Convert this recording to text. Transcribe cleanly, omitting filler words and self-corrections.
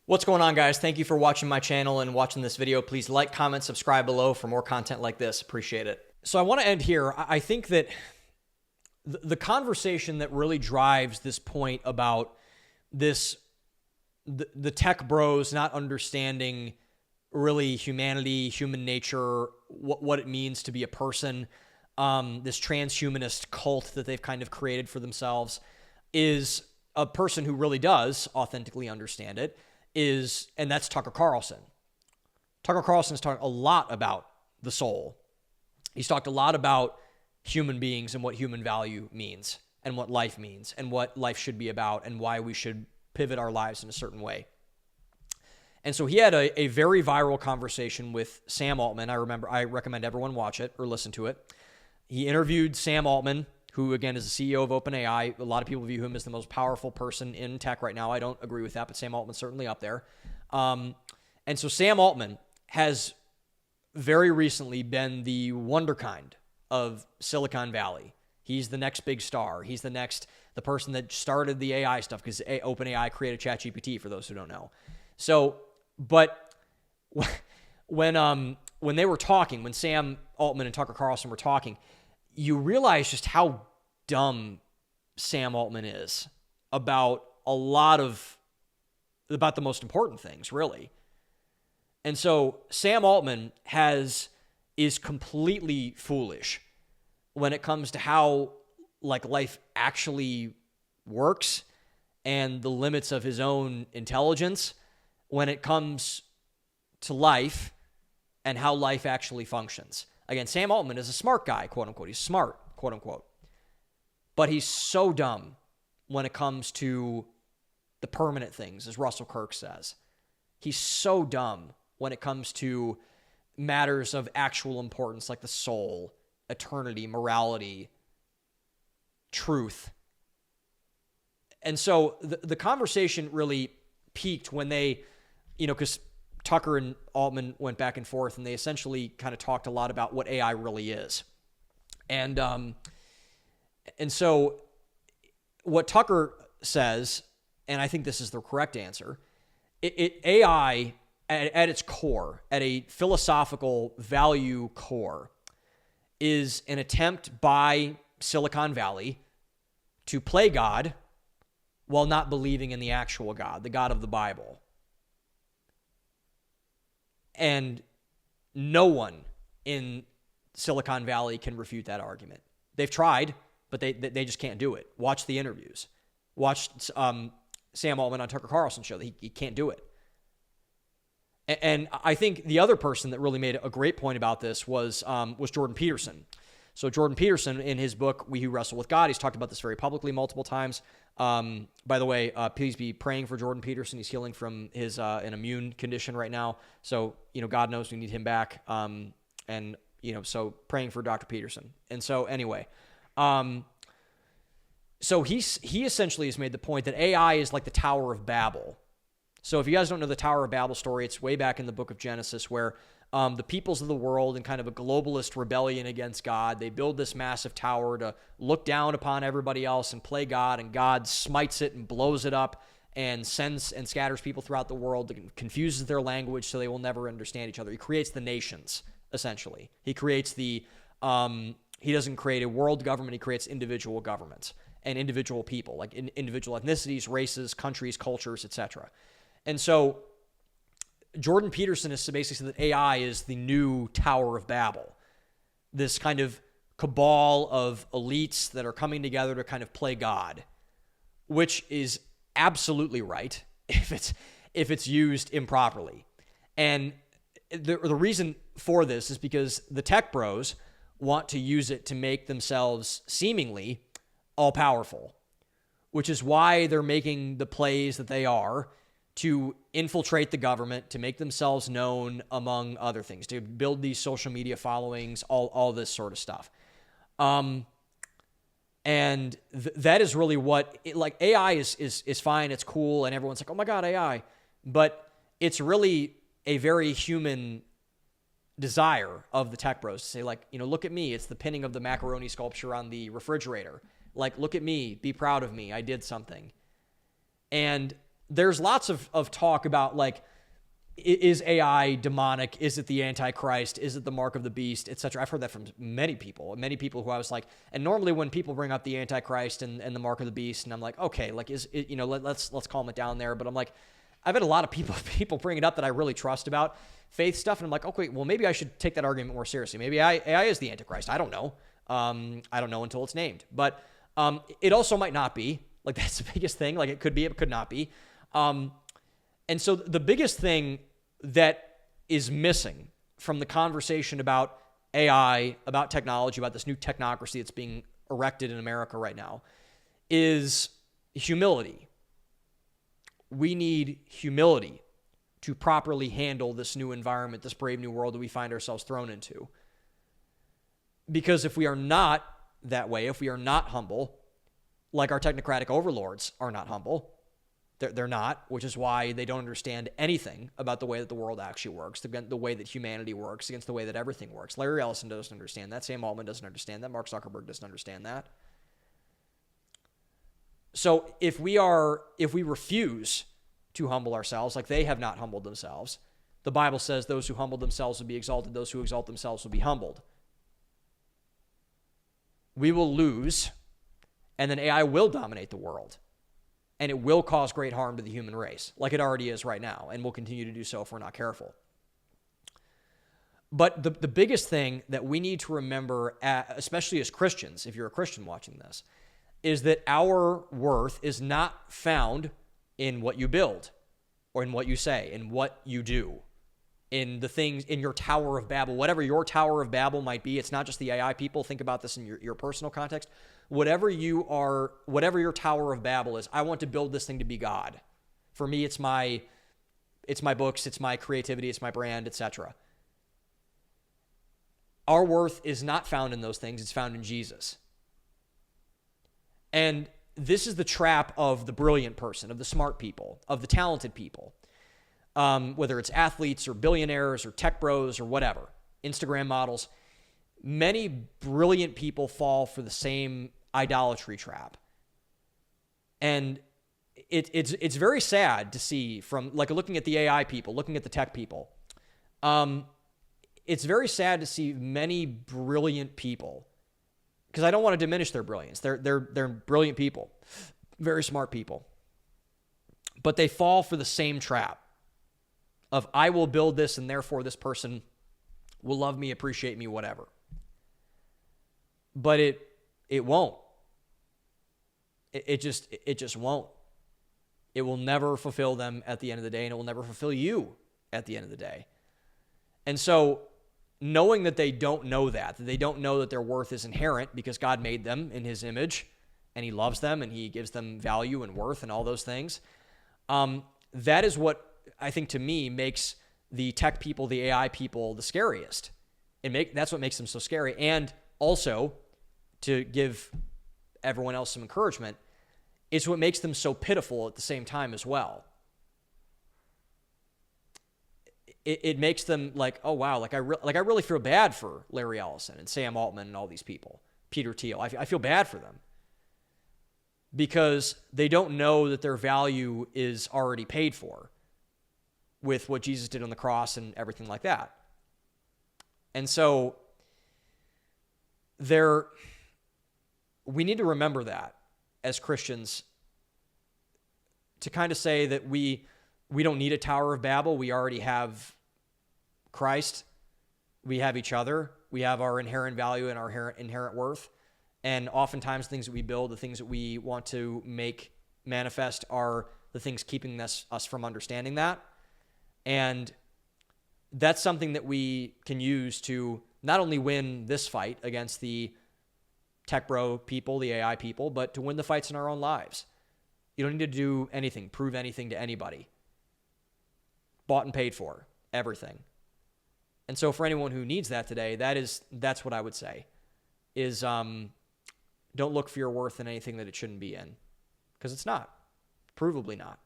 What's going on, guys? Thank you for watching my channel and watching this video. Please like, comment, subscribe below for more content like this. Appreciate it. So I want to end here. I think that the conversation that really drives this point about the tech bros not understanding really humanity, human nature, what it means to be a person, this transhumanist cult that they've kind of created for themselves, is a person who really does authentically understand it. And that's Tucker Carlson. Tucker Carlson's talked a lot about the soul. He's talked a lot about human beings and what human value means and what life means and what life should be about and why we should pivot our lives in a certain way. And so he had a very viral conversation with Sam Altman. I recommend everyone watch it or listen to it. He interviewed Sam Altman, who, again, is the CEO of OpenAI. A lot of people view him as the most powerful person in tech right now. I don't agree with that, but Sam Altman's certainly up there. And so Sam Altman has very recently been the wonderkind of Silicon Valley. He's the next big star. He's the person that started the AI stuff, because OpenAI created ChatGPT, for those who don't know. So, but when they were talking, when Sam Altman and Tucker Carlson were talking, you realize just how dumb Sam Altman is about about the most important things, really. And so Sam Altman is completely foolish when it comes to how life actually works and the limits of his own intelligence when it comes to life and how life actually functions. Again, Sam Altman is a smart guy, quote unquote. He's smart, quote unquote. But he's so dumb when it comes to the permanent things, as Russell Kirk says. He's so dumb when it comes to matters of actual importance, like the soul, eternity, morality, truth. And so the conversation really peaked when they, because Tucker and Altman went back and forth, and they essentially kind of talked a lot about what AI really is. And so what Tucker says, and I think this is the correct answer, AI at its core, at a philosophical value core, is an attempt by Silicon Valley to play God while not believing in the actual God, the God of the Bible. And no one in Silicon Valley can refute that argument. They've tried, but they just can't do it. Watch the interviews. Watch Sam Altman on Tucker Carlson's show. He can't do it. And I think the other person that really made a great point about this was Jordan Peterson. So Jordan Peterson, in his book, We Who Wrestle with God, he's talked about this very publicly multiple times. By the way, please be praying for Jordan Peterson. He's healing from his an immune condition right now. So, God knows we need him back. So praying for Dr. Peterson. And so anyway, so he essentially has made the point that AI is like the Tower of Babel. So if you guys don't know the Tower of Babel story, it's way back in the book of Genesis, where the peoples of the world, in kind of a globalist rebellion against God, they build this massive tower to look down upon everybody else and play God, and God smites it and blows it up and sends and scatters people throughout the world, confuses their language so they will never understand each other. He creates the nations, essentially. He creates he doesn't create a world government, he creates individual governments and individual people, like individual ethnicities, races, countries, cultures, etc. And so Jordan Peterson has basically said that AI is the new Tower of Babel, this kind of cabal of elites that are coming together to kind of play God, which is absolutely right if it's used improperly. And the reason for this is because the tech bros want to use it to make themselves seemingly all-powerful, which is why they're making the plays that they are to infiltrate the government, to make themselves known, among other things, to build these social media followings, all this sort of stuff. And that is really what, AI is fine, it's cool, and everyone's like, oh my God, AI. But it's really a very human desire of the tech bros to say, look at me. It's the pinning of the macaroni sculpture on the refrigerator. Look at me, be proud of me, I did something. And there's lots of talk about like, is AI demonic? Is it the Antichrist? Is it the mark of the beast, etc.? I've heard that from many people who I was like, and normally when people bring up the Antichrist and the mark of the beast, and I'm like, okay, like is it, let's calm it down there. But I'm like, I've had a lot of people bring it up that I really trust about faith stuff, and I'm like, okay, well maybe I should take that argument more seriously. Maybe AI is the Antichrist. I don't know. I don't know until it's named. But it also might not be. Like that's the biggest thing. Like it could be, it could not be. And so the biggest thing that is missing from the conversation about AI, about technology, about this new technocracy that's being erected in America right now is humility. We need humility to properly handle this new environment, this brave new world that we find ourselves thrown into. Because if we are not that way, if we are not humble, like our technocratic overlords are not humble, they're not, which is why they don't understand anything about the way that the world actually works, the way that humanity works, against the way that everything works. Larry Ellison doesn't understand that. Sam Altman doesn't understand that. Mark Zuckerberg doesn't understand that. So if we refuse to humble ourselves, like they have not humbled themselves, the Bible says those who humble themselves will be exalted, those who exalt themselves will be humbled. We will lose, and then AI will dominate the world. And it will cause great harm to the human race, like it already is right now, and will continue to do so if we're not careful. But the biggest thing that we need to remember, especially as Christians, if you're a Christian watching this, is that our worth is not found in what you build, or in what you say, in what you do, in the things, in your Tower of Babel, whatever your Tower of Babel might be. It's not just the AI people. Think about this in your personal context. Whatever your Tower of Babel is, I want to build this thing to be God. For me, it's my books, it's my creativity, it's my brand, etc. Our worth is not found in those things. It's found in Jesus. And this is the trap of the brilliant person, of the smart people, of the talented people, whether it's athletes or billionaires or tech bros or whatever, Instagram models. Many brilliant people fall for the same idolatry trap. And it's very sad to see, from like looking at the AI people, looking at the tech people. It's very sad to see many brilliant people, because I don't want to diminish their brilliance. They're brilliant people, very smart people. But they fall for the same trap of, I will build this and therefore this person will love me, appreciate me, whatever. But it won't. It just won't. It will never fulfill them at the end of the day, and it will never fulfill you at the end of the day. And so knowing that they don't know that they don't know that their worth is inherent because God made them in his image and he loves them and he gives them value and worth and all those things. That is what I think, to me, makes the tech people, the AI people, the scariest. That's what makes them so scary. And also, to give everyone else some encouragement, it's what makes them so pitiful at the same time as well. It makes them like, oh wow, I really feel bad for Larry Ellison and Sam Altman and all these people, Peter Thiel. I feel bad for them because they don't know that their value is already paid for with what Jesus did on the cross and everything like that. And so we need to remember that as Christians, to kind of say that we don't need a Tower of Babel. We already have Christ. We have each other. We have our inherent value and our inherent worth. And oftentimes things that we build, the things that we want to make manifest, are the things keeping us from understanding that. And that's something that we can use to not only win this fight against the tech bro people, the AI people, but to win the fights in our own lives. You don't need to do anything, prove anything to anybody. Bought and paid for, everything. And so for anyone who needs that today, that's what I would say, is don't look for your worth in anything that it shouldn't be in, because it's not, provably not.